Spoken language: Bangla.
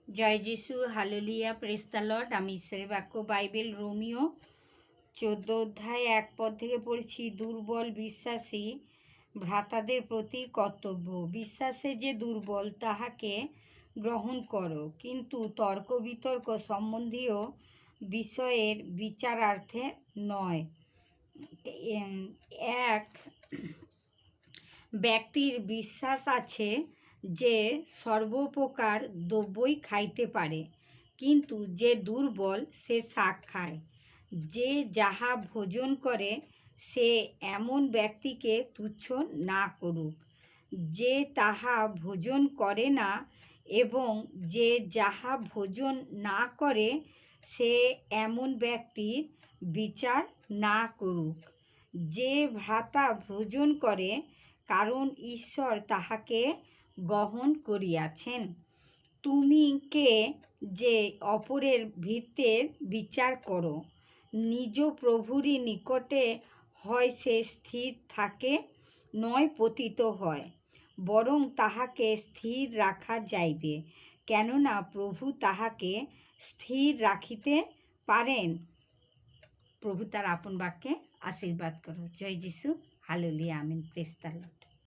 জয় যিশু, হালেলুয়া, প্রেজ দ্য লর্ড। আমি ঈশ্বরের বাক্য বাইবেল রোমিও 14 অধ্যায় 1 পদ থেকে পড়ছি। দুর্বল বিশ্বাসী ভ্রাতাদের প্রতি কর্তব্য। বিশ্বাসে যে দুর্বল তাহাকে গ্রহণ করো, কিন্তু তর্ক বিতর্ক সম্বন্ধীয় বিষয়ের বিচারার্থে নয়। এক ব্যক্তির বিশ্বাস আছে যে সর্বপ্রকার দ্রব্যই খাইতে পারে, কিন্তু যে দুর্বল সে শাক খায়। যে যাহা ভোজন করে সে এমন ব্যক্তিকে তুচ্ছ না করুক যে তাহা ভোজন করে না, এবং যে যাহা ভোজন না করে সে এমন ব্যক্তির বিচার না করুক। যে ভ্রাতা ভোজন করে, কারণ ঈশ্বর তাহাকে গ্রহণ করিয়াছেন। তুমি কে যে অপরের ভিত্তের বিচার করো? নিজ প্রভুরই নিকটে হয় সে স্থির থাকে, নয় পতিত হয়, বরং তাহাকে স্থির রাখা যাইবে, কেননা প্রভু তাহাকে স্থির রাখিতে পারেন। প্রভু তার আপন বাক্যে আশীর্বাদ করো। জয় যিশু, hallelujah, amen, praise the Lord.